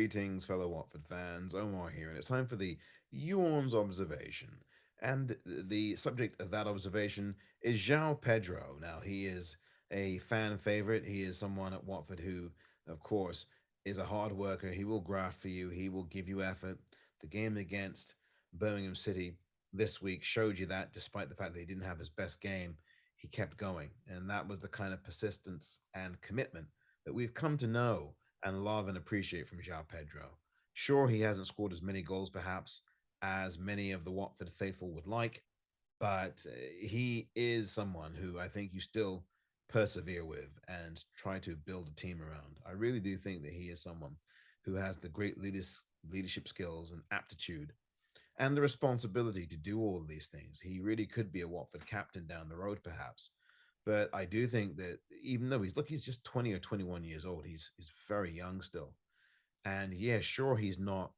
Greetings, fellow Watford fans. Omar here, and it's time for the youorns observation. And the subject of that observation is Joao Pedro. Now, he is a fan favorite. He is someone at Watford who, of course, is a hard worker. He will graft for you, he will give you effort. The game against Birmingham City this week showed you that, despite the fact that he didn't have his best game, he kept going. And that was the kind of persistence and commitment that we've come to know and love and appreciate from Joao Pedro. Sure, he hasn't scored as many goals, perhaps, as many of the Watford faithful would like, but he is someone who I think you still persevere with and try to build a team around. I really do think that he is someone who has the great leadership skills and aptitude and the responsibility to do all of these things. He really could be a Watford captain down the road, perhaps. But I do think that even though he's just 20 or 21 years old, he's very young still. And yeah, sure, he's not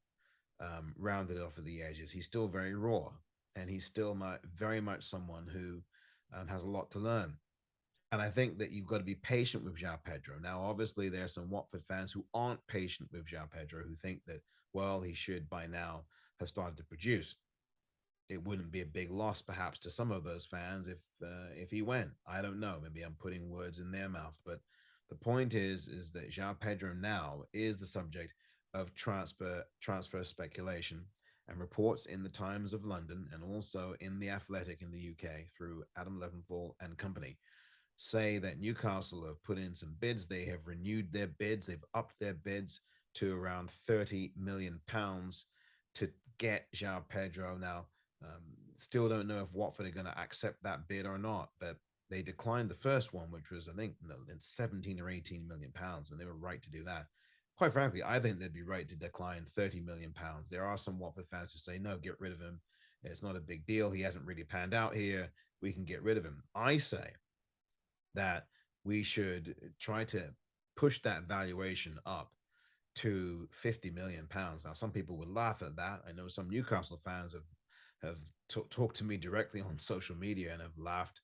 rounded off at the edges. He's still very raw, and he's still very much someone who has a lot to learn. And I think that you've got to be patient with Joao Pedro. Now, obviously, there are some Watford fans who aren't patient with Joao Pedro, who think that, well, he should by now have started to produce. It wouldn't be a big loss, perhaps, to some of those fans if he went. I don't know. Maybe I'm putting words in their mouth, but the point is that Joao Pedro now is the subject of transfer speculation and reports in the Times of London and also in the Athletic in the UK through Adam Leventhal and company say that Newcastle have put in some bids. They have renewed their bids. They've upped their bids to around £30 million to get Joao Pedro. Now, still don't know if Watford are going to accept that bid or not, but they declined the first one, which was, I think, in 17 or 18 million pounds, and they were right to do that. Quite frankly, I think they'd be right to decline 30 million pounds. There are some Watford fans who say, no, get rid of him. It's not a big deal. He hasn't really panned out here. We can get rid of him. I say that we should try to push that valuation up to 50 million pounds. Now, some people would laugh at that. I know some Newcastle fans have talked to me directly on social media and have laughed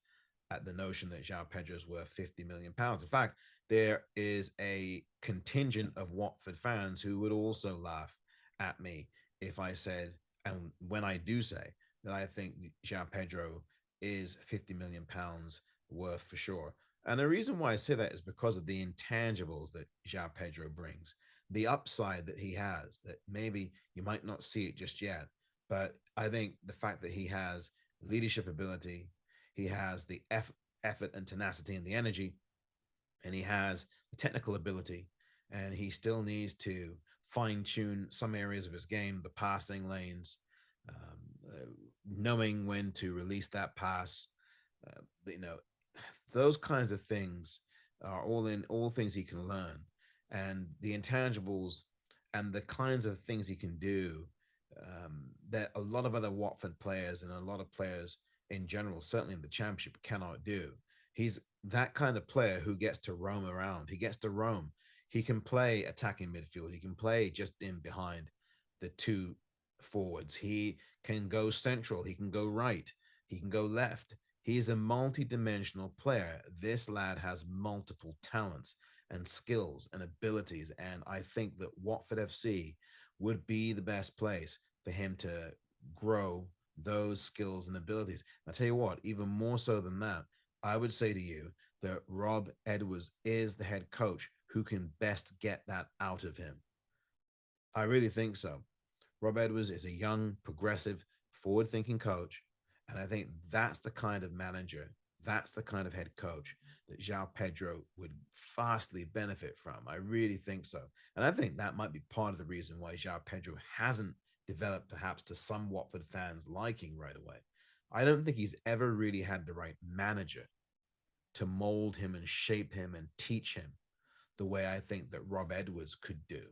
at the notion that Joao Pedro is worth 50 million pounds. In fact, there is a contingent of Watford fans who would also laugh at me if I said, and when I do say, that I think Joao Pedro is 50 million pounds worth for sure. And the reason why I say that is because of the intangibles that Joao Pedro brings, the upside that he has, that maybe you might not see it just yet. But I think the fact that he has leadership ability, he has the effort and tenacity and the energy, and he has the technical ability, and he still needs to fine tune some areas of his game, the passing lanes, knowing when to release that pass, you know, those kinds of things are all things he can learn, and the intangibles and the kinds of things he can do that a lot of other Watford players and a lot of players in general, certainly in the Championship, cannot do. He's that kind of player who gets to roam around. He gets to roam. He can play attacking midfield. He can play just in behind the two forwards. He can go central. He can go right. He can go left. He's a multi-dimensional player. This lad has multiple talents and skills and abilities, and I think that Watford FC would be the best place for him to grow those skills and abilities. I tell you what, even more so than that, I would say to you that Rob Edwards is the head coach who can best get that out of him. I really think so. Rob Edwards is a young, progressive, forward thinking coach. And I think that's the kind of manager, that's the kind of head coach that Joao Pedro would vastly benefit from. I really think so. And I think that might be part of the reason why Joao Pedro hasn't developed perhaps to some Watford fans' liking right away. I don't think he's ever really had the right manager to mold him and shape him and teach him the way I think that Rob Edwards could do.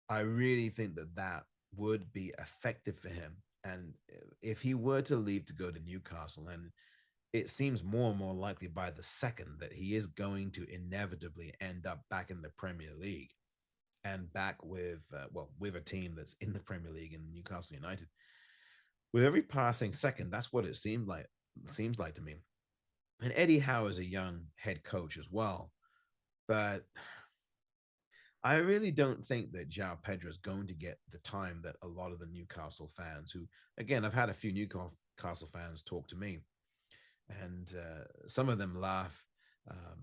I really think that that would be effective for him. And if he were to leave to go to Newcastle, and it seems more and more likely by the second that he is going to inevitably end up back in the Premier League and back with, with a team that's in the Premier League in Newcastle United. With every passing second, that's what it seems like. Seems like to me. And Eddie Howe is a young head coach as well, but I really don't think that Joao Pedro is going to get the time that a lot of the Newcastle fans, who, again, I've had a few Newcastle fans talk to me, and some of them laugh,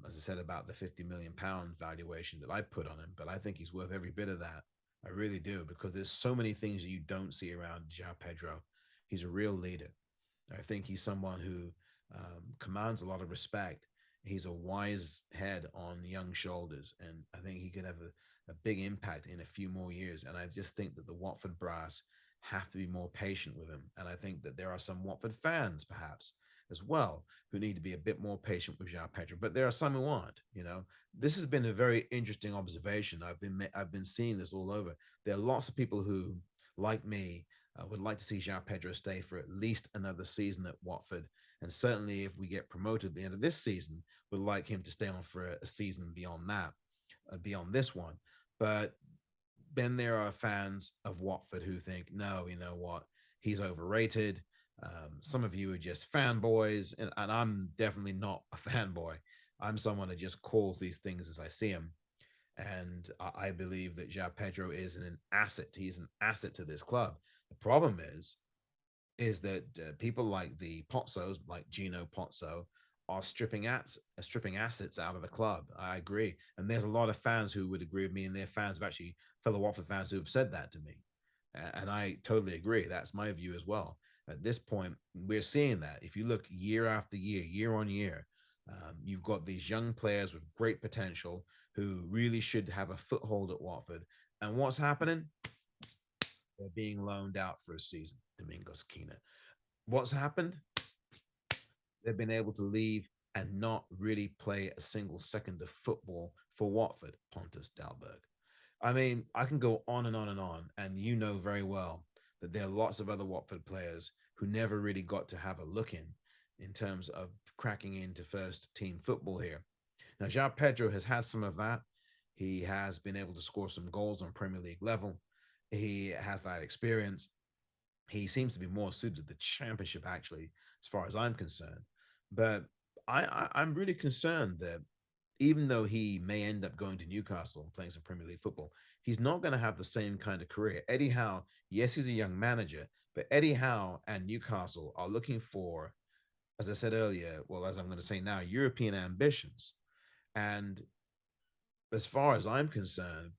as I said, about the £50 million valuation that I put on him. But I think he's worth every bit of that. I really do, because there's so many things that you don't see around Joao Pedro. He's a real leader. I think he's someone who commands a lot of respect. He's a wise head on young shoulders, and I think he could have a big impact in a few more years. And I just think that the Watford brass have to be more patient with him. And I think that there are some Watford fans, perhaps, as well, who need to be a bit more patient with Joao Pedro. But there are some who aren't. This has been a very interesting observation. I've been seeing this all over. There are lots of people who, like me, would like to see Joao Pedro stay for at least another season at Watford. And certainly, if we get promoted at the end of this season, would like him to stay on for a season beyond that, beyond this one. But then there are fans of Watford who think, no, you know what? He's overrated. Some of you are just fanboys, and I'm definitely not a fanboy. I'm someone that just calls these things as I see them. And I believe that Joao Pedro is an asset. He's an asset to this club. The problem is that people like the Pozzos, like Gino Pozzo, are stripping assets out of the club. I agree, and there's a lot of fans who would agree with me, and they're fans of actually fellow Watford fans who have said that to me, and I totally agree. That's my view as well. At this point, we're seeing that. If you look year after year, year on year, you've got these young players with great potential who really should have a foothold at Watford. And what's happening? They're being loaned out for a season. Domingos Quina. What's happened? They've been able to leave and not really play a single second of football for Watford, Pontus Dalberg. I mean, I can go on and on and on, and you know very well that there are lots of other Watford players who never really got to have a look in terms of cracking into first team football here. Now, Joao Pedro has had some of that. He has been able to score some goals on Premier League level. He has that experience. He seems to be more suited to the championship, actually, as far as I'm concerned. But I'm really concerned that even though he may end up going to Newcastle and playing some Premier League football, he's not going to have the same kind of career. Eddie Howe, yes, he's a young manager, but Eddie Howe and Newcastle are looking for, as I said earlier, well, as I'm going to say now, European ambitions. And as far as I'm concerned,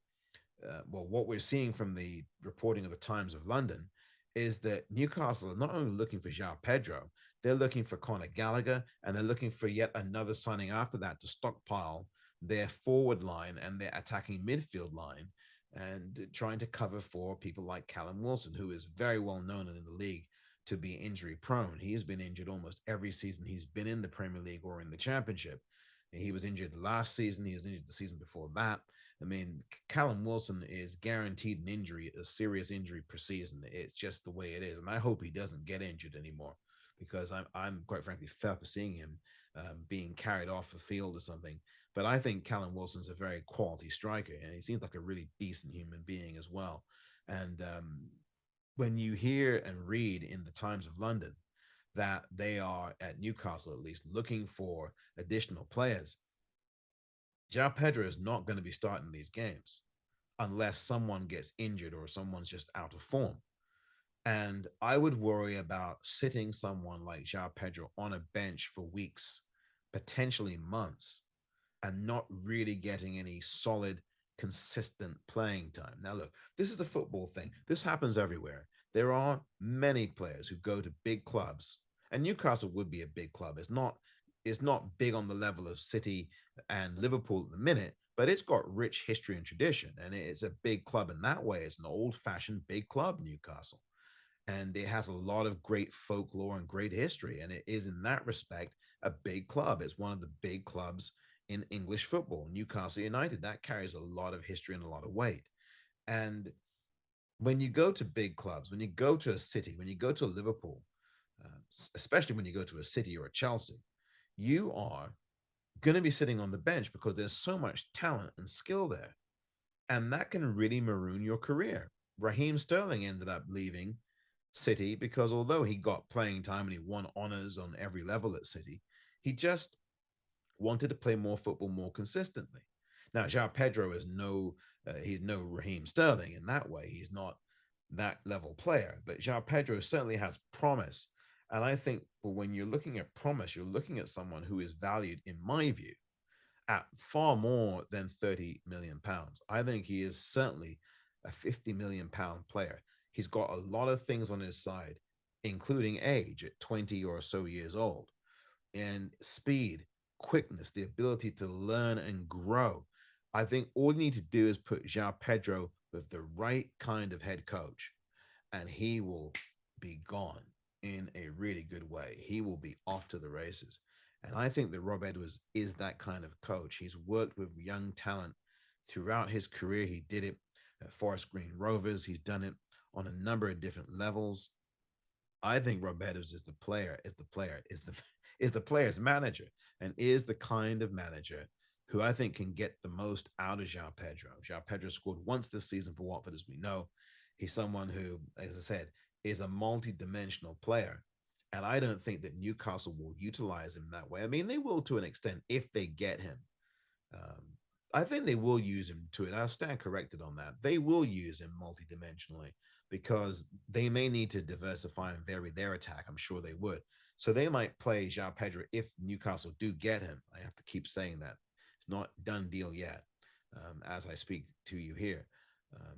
well, what we're seeing from the reporting of the Times of London is that Newcastle are not only looking for Joao Pedro, they're looking for Conor Gallagher, and they're looking for yet another signing after that to stockpile their forward line and their attacking midfield line, and trying to cover for people like Callum Wilson, who is very well known in the league to be injury prone. He has been injured almost every season he's been in the Premier League or in the Championship. He was injured last season. He was injured the season before that. I mean, Callum Wilson is guaranteed an injury, a serious injury per season. It's just the way it is, and I hope he doesn't get injured anymore, because I'm quite frankly fed up of seeing him being carried off the field or something. But I think Callum Wilson's a very quality striker, and he seems like a really decent human being as well. And when you hear and read in the Times of London that they are at Newcastle at least looking for additional players, Joao Pedro is not going to be starting these games unless someone gets injured or someone's just out of form. And I would worry about sitting someone like Joao Pedro on a bench for weeks, potentially months, and not really getting any solid, consistent playing time. Now, look, this is a football thing. This happens everywhere. There are many players who go to big clubs, and Newcastle would be a big club. It's not big on the level of City and Liverpool at the minute, but it's got rich history and tradition, and it's a big club in that way. It's an old-fashioned big club, Newcastle, and it has a lot of great folklore and great history, and it is in that respect a big club. It's one of the big clubs in English football. Newcastle United, that carries a lot of history and a lot of weight. And when you go to big clubs, when you go to a City, when you go to a Liverpool, especially when you go to a City or a Chelsea, you are going to be sitting on the bench because there's so much talent and skill there, and that can really maroon your career. Raheem Sterling ended up leaving City because although he got playing time and he won honors on every level at City, he just wanted to play more football more consistently. Now, Joao Pedro is he's no Raheem Sterling in that way. He's not that level player, but Joao Pedro certainly has promise. And I think when you're looking at promise, you're looking at someone who is valued, in my view, at far more than £30 million. I think he is certainly a £50 million player. He's got a lot of things on his side, including age at 20 or so years old, and speed, quickness, the ability to learn and grow. I think all you need to do is put Joao Pedro with the right kind of head coach, and he will be gone in a really good way. He will be off to the races. And I think that Rob Edwards is that kind of coach. He's worked with young talent throughout his career. He did it at Forest Green Rovers. He's done it on a number of different levels. I think Rob Edwards is the player's manager, and is the kind of manager who I think can get the most out of Joao Pedro. Joao Pedro scored once this season for Watford, as we know. He's someone who, as I said, is a multi-dimensional player. And I don't think that Newcastle will utilize him that way. I mean, they will to an extent if they get him. Um, I think they will use him to it. I'll stand corrected on that. They will use him multidimensionally because they may need to diversify and vary their attack. I'm sure they would. So they might play Joao Pedro if Newcastle do get him. I have to keep saying that. It's not done deal yet as I speak to you here. Um,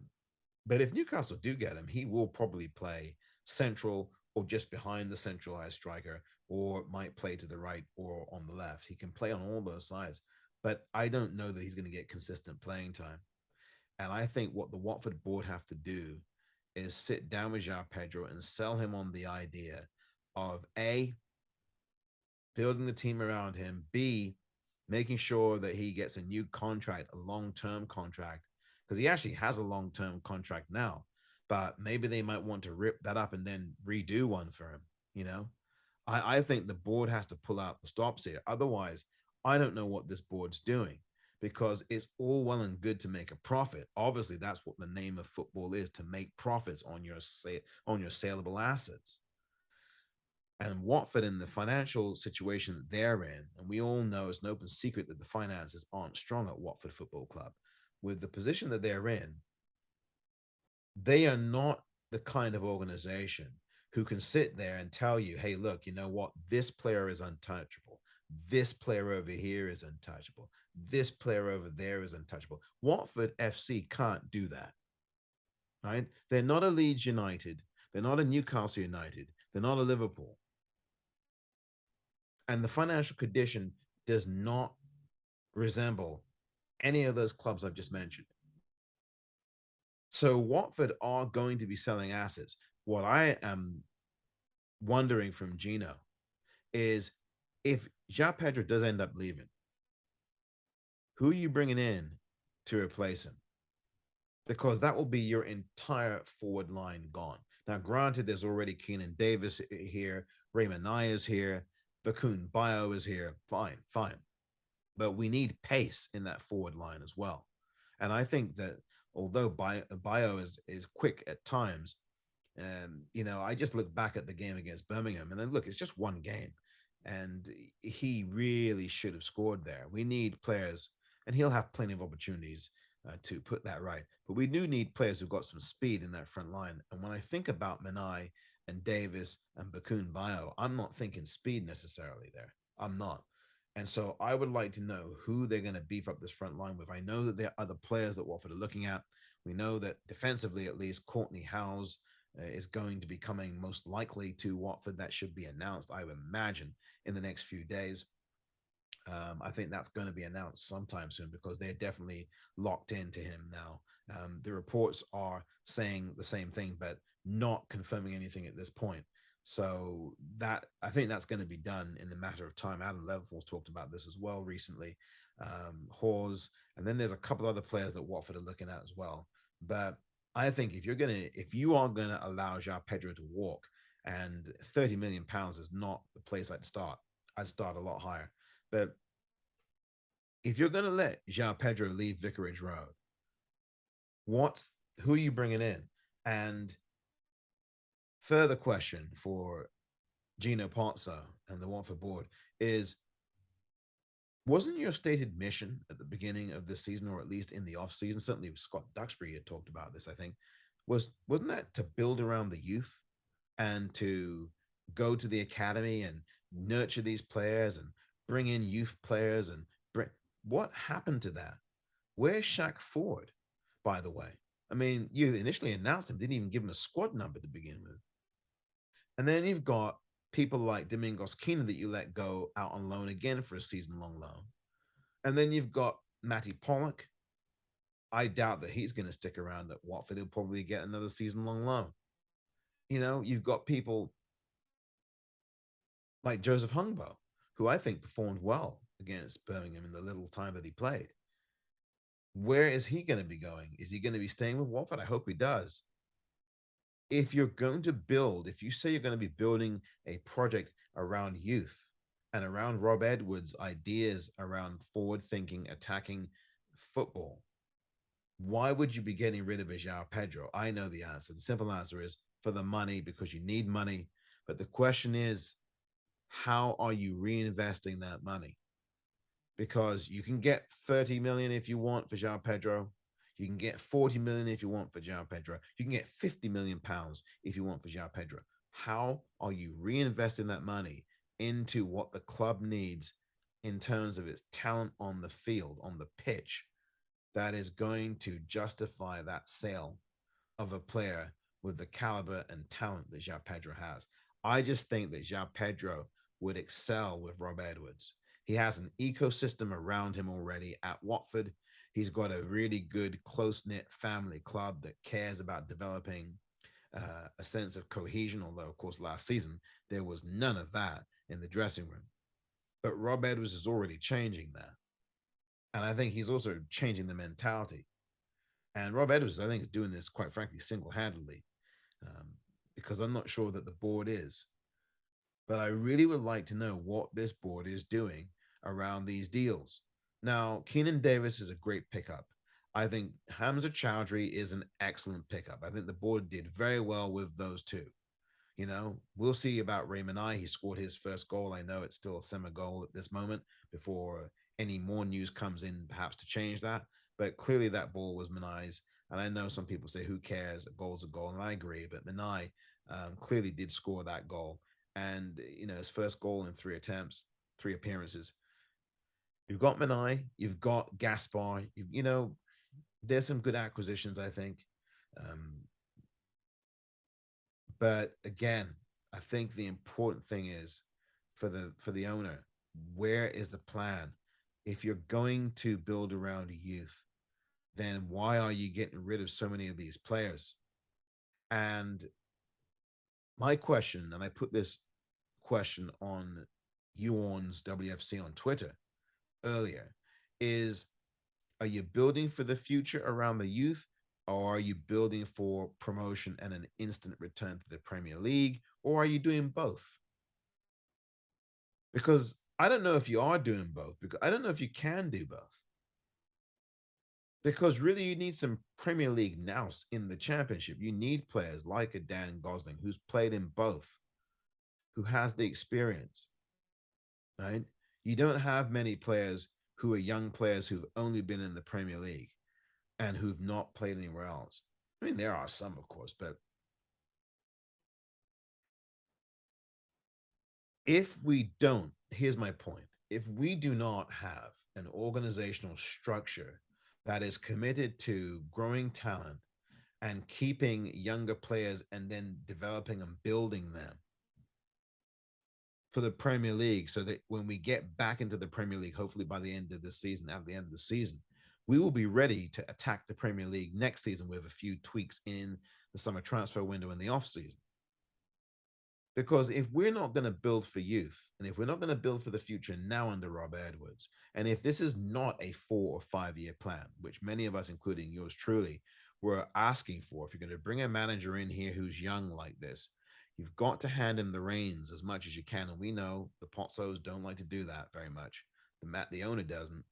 but if Newcastle do get him, he will probably play central or just behind the centralized striker, or might play to the right or on the left. He can play on all those sides, but I don't know that he's going to get consistent playing time. And I think what the Watford board have to do is sit down with Joao Pedro and sell him on the idea of A, building the team around him, B, making sure that he gets a new contract, a long-term contract, because he actually has a long-term contract now, but maybe they might want to rip that up and then redo one for him, you know? I think the board has to pull out the stops here. Otherwise, I don't know what this board's doing, because it's all well and good to make a profit. Obviously, that's what the name of football is, to make profits on your saleable assets. And Watford, in the financial situation that they're in, and we all know it's an open secret that the finances aren't strong at Watford Football Club. With the position that they're in, they are not the kind of organization who can sit there and tell you, hey, look, you know what? This player is untouchable. This player over here is untouchable. This player over there is untouchable. Watford FC can't do that, right? They're not a Leeds United. They're not a Newcastle United. They're not a Liverpool. And the financial condition does not resemble any of those clubs I've just mentioned. So Watford are going to be selling assets. What I am wondering from Gino is, if Joao Pedro does end up leaving, who are you bringing in to replace him? Because that will be your entire forward line gone. Now, granted, there's already Keenan Davis here, Raymond Nye is here, Bakun Bio is here. Fine, fine. But we need pace in that forward line as well. And I think that although Bio is quick at times, I just look back at the game against Birmingham, and then look, it's just one game, and he really should have scored there. We need players, and he'll have plenty of opportunities to put that right. But we do need players who've got some speed in that front line. And when I think about Manai and Davis and Bakun Bio, I'm not thinking speed necessarily there. I'm not. And so I would like to know who they're going to beef up this front line with. I know that there are other players that Watford are looking at. We know that defensively, at least, Courtney Howes is going to be coming most likely to Watford. That should be announced, I would imagine, in the next few days. I think that's going to be announced sometime soon, because they're definitely locked into him now. The reports are saying the same thing, but not confirming anything at this point. So that, I think that's going to be done in the matter of time. Adam Leventhal talked about this as well recently. Hawes, and then there's a couple other players that Watford are looking at as well. But I think if you are gonna allow Joao Pedro to walk, and £30 million is not the place I'd start. I'd start a lot higher. But if you're gonna let Joao Pedro leave Vicarage Road, who are you bringing in? And further question for Gino Pozzo and the Watford board is, Wasn't your stated mission at the beginning of the season, or at least in the off season? Certainly, Scott Duxbury had talked about this. I think wasn't that to build around the youth and to go to the academy and nurture these players and bring in youth players and bring what happened to that? Where's Shaq Ford, by the way? I mean, you initially announced him, didn't even give him a squad number to begin with. And then you've got people like Domingos Keenan that you let go out on loan again for a season long loan. And then you've got Matty Pollock. I doubt that he's going to stick around at Watford. He'll probably get another season long loan. You know, you've got people like Joseph Hungbo, who I think performed well against Birmingham in the little time that he played. Where is he going to be going? Is he going to be staying with Watford? I hope he does. If you're going to build, if you say you're going to be building a project around youth and around Rob Edwards' ideas around forward thinking, attacking football, why would you be getting rid of a Joao Pedro? I know the answer. The simple answer is for the money, because you need money. But the question is, how are you reinvesting that money? Because you can get 30 million if you want for Joao Pedro. You can get 40 million if you want for Joao Pedro. You can get 50 million pounds if you want for Joao Pedro. How are you reinvesting that money into what the club needs in terms of its talent on the field, on the pitch, that is going to justify that sale of a player with the caliber and talent that Joao Pedro has? I just think that Joao Pedro would excel with Rob Edwards. He has an ecosystem around him already at Watford. He's got a really good, close knit family club that cares about developing a sense of cohesion. Although, of course, last season there was none of that in the dressing room. But Rob Edwards is already changing that. And I think he's also changing the mentality. And Rob Edwards, I think, is doing this, quite frankly, single handedly, um, because I'm not sure that the board is. But I really would like to know what this board is doing around these deals. Now, Keenan Davis is a great pickup. I think Hamza Chowdhury is an excellent pickup. I think the board did very well with those two. You know, we'll see about Raymond I. He scored his first goal. I know it's still a semi goal at this moment before any more news comes in, perhaps to change that. But clearly, that ball was Manai's. And I know some people say, who cares? A goal's a goal. And I agree. But Manai clearly did score that goal. And, you know, his first goal in 3 attempts, 3 appearances. You've got Manai, you've got Gaspar. You know, there's some good acquisitions, I think. Um, But again, I think the important thing is for the owner, where is the plan? If you're going to build around youth, then why are you getting rid of so many of these players? And my question, and I put this question on youorns WFC on Twitter earlier, is, are you building for the future around the youth, or are you building for promotion and an instant return to the Premier League, or are you doing both? Because I don't know if you are doing both, because I don't know if you can do both. Because really, you need some Premier League nous in the Championship. You need players like a Dan Gosling, who's played in both, who has the experience, right? You don't have many players who are young players who've only been in the Premier League and who've not played anywhere else. I mean, there are some, of course, but if we don't, here's my point. If we do not have an organizational structure that is committed to growing talent and keeping younger players and then developing and building them for the Premier League, so that when we get back into the Premier League, hopefully by the end of the season, at the end of the season, we will be ready to attack the Premier League next season with a few tweaks in the summer transfer window in the off season. Because if we're not going to build for youth, and if we're not going to build for the future now under Rob Edwards, and if this is not a 4 or 5 year plan, which many of us, including yours truly, were asking for, if you're going to bring a manager in here who's young like this, you've got to hand him the reins as much as you can. And we know the Pozzos don't like to do that very much. The owner doesn't.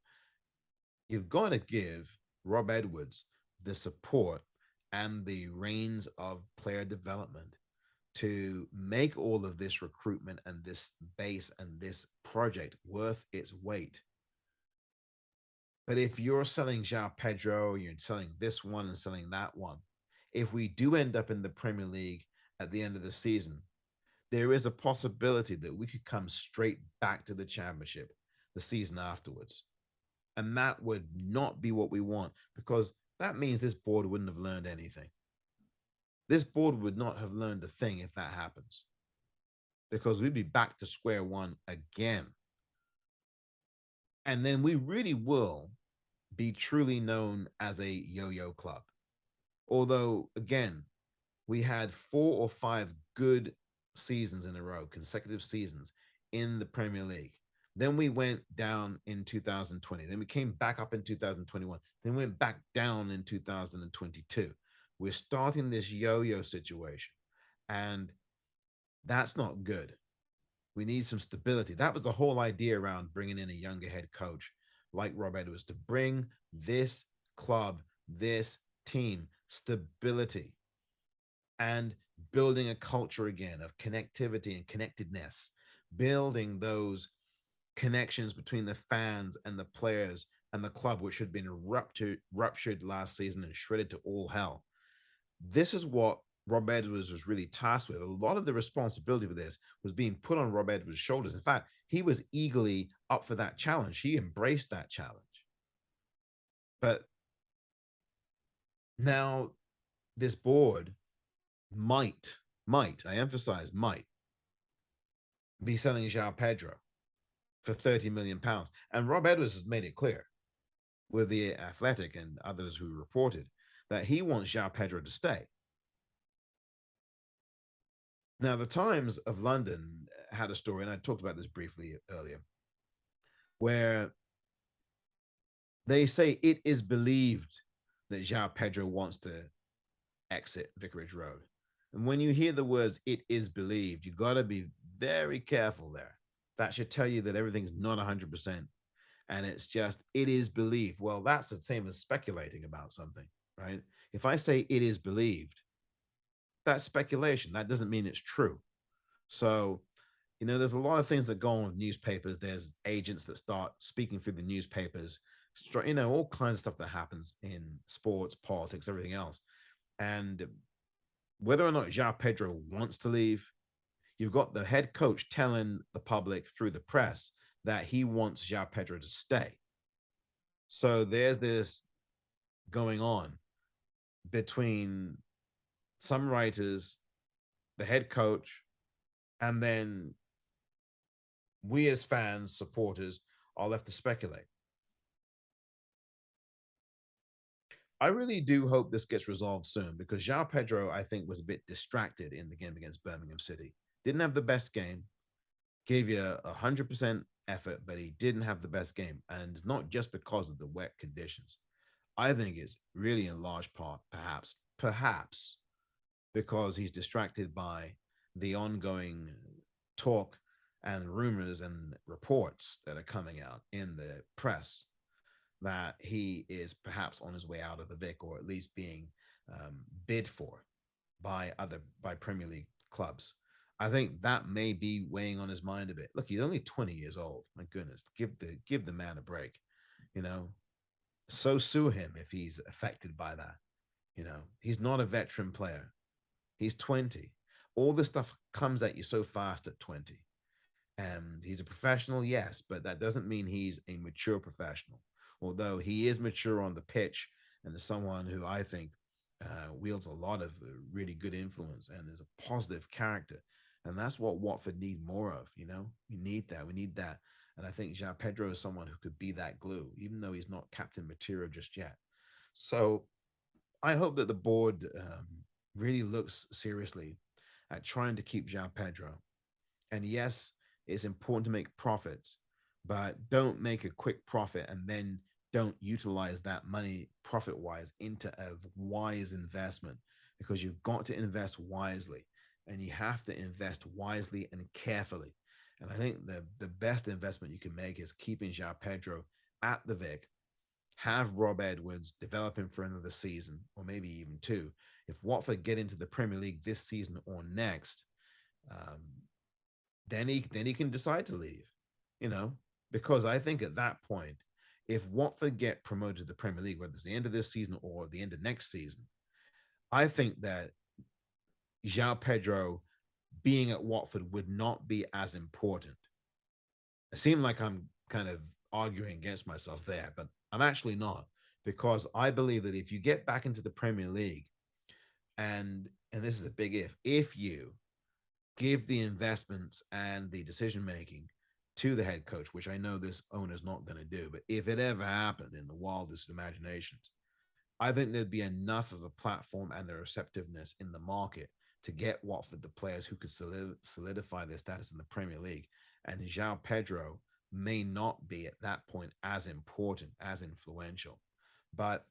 You've got to give Rob Edwards the support and the reins of player development to make all of this recruitment and this base and this project worth its weight. But if you're selling Joao Pedro, you're selling this one and selling that one, if we do end up in the Premier League at the end of the season, there is a possibility that we could come straight back to the championship the season afterwards. And that would not be what we want, because that means this board wouldn't have learned anything. This board would not have learned a thing if that happens, because we'd be back to square one again. And then we really will be truly known as a yo yo club. Although, again, we had 4 or 5 good seasons in a row, consecutive seasons in the Premier League. Then we went down in 2020. Then we came back up in 2021. Then we went back down in 2022. We're starting this yo yo situation. And that's not good. We need some stability. That was the whole idea around bringing in a younger head coach like Rob Edwards, to bring this club, this team, stability and building a culture again of connectivity and connectedness, building those connections between the fans and the players and the club, which had been ruptured last season and shredded to all hell. This is what Rob Edwards was really tasked with. A lot of the responsibility for this was being put on Rob Edwards' shoulders. In fact, he was eagerly up for that challenge. He embraced that challenge. But now this board might, I emphasize, might be selling Joao Pedro for £30 million. And Rob Edwards has made it clear with the Athletic and others who reported that he wants Joao Pedro to stay. Now, the Times of London had a story, and I talked about this briefly earlier, where they say it is believed that Joao Pedro wants to exit Vicarage Road. And when you hear the words "it is believed," you got to be very careful there. That should tell you that everything's not 100%. And it's just, it is believed. Well, that's the same as speculating about something, right? If I say it is believed, that's speculation. That doesn't mean it's true. So, there's a lot of things that go on with newspapers. There's agents that start speaking through the newspapers, all kinds of stuff that happens in sports, politics, everything else. And whether or not Joao Pedro wants to leave, you've got the head coach telling the public through the press that he wants Joao Pedro to stay. So there's this going on between some writers, the head coach, and then we as fans, supporters, are left to speculate. I really do hope this gets resolved soon, because Joao Pedro, I think, was a bit distracted in the game against Birmingham City. Didn't have the best game, gave you 100% effort, but he didn't have the best game. And not just because of the wet conditions. I think it's really in large part, perhaps because he's distracted by the ongoing talk and rumors and reports that are coming out in the press that he is perhaps on his way out of the Vic, or at least being bid for by Premier League clubs. I think that may be weighing on his mind a bit. Look, he's only 20 years old. My goodness, give the man a break. You know, so sue him if he's affected by that. He's not a veteran player. He's 20. All this stuff comes at you so fast at 20. And he's a professional, yes, but that doesn't mean he's a mature professional. Although he is mature on the pitch and is someone who I think wields a lot of really good influence and is a positive character. And that's what Watford need more of. We need that. We need that. And I think Joao Pedro is someone who could be that glue, even though he's not captain material just yet. So I hope that the board really looks seriously at trying to keep Joao Pedro. And yes, it's important to make profits, but don't make a quick profit and then don't utilize that money profit wise into a wise investment, because you've got to invest wisely, and you have to invest wisely and carefully. And I think the best investment you can make is keeping Joao Pedro at the Vic, have Rob Edwards develop him for another season or maybe even two. If Watford get into the Premier League this season or next, um, then he can decide to leave, because I think at that point If Watford get promoted to the Premier League, whether it's the end of this season or the end of next season, I think that Joao Pedro being at Watford would not be as important. It seemed like I'm kind of arguing against myself there, but I'm actually not, because I believe that if you get back into the Premier League, and this is a big if you give the investments and the decision making to the head coach, which I know this owner's not going to do, but if it ever happened in the wildest imaginations, I think there'd be enough of a platform and the receptiveness in the market to get Watford the players who could solidify their status in the Premier League. And João Pedro may not be at that point as important, as influential. But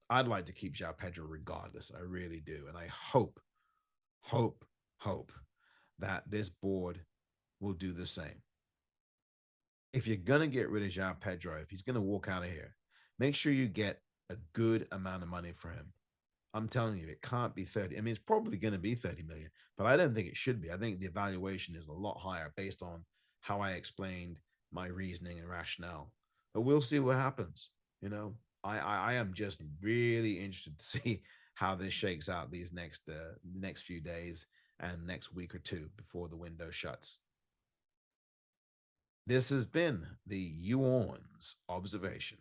I'd like to keep João Pedro regardless. I really do. And I hope, hope that this board will do the same. If you're going to get rid of João Pedro, if he's going to walk out of here, make sure you get a good amount of money for him. I'm telling you, it can't be 30. I mean, it's probably going to be 30 million, but I don't think it should be. I think the evaluation is a lot higher based on how I explained my reasoning and rationale. But we'll see what happens. You know, I am just really interested to see how this shakes out these next few days and next week or two before the window shuts. This has been the YouOrns observation.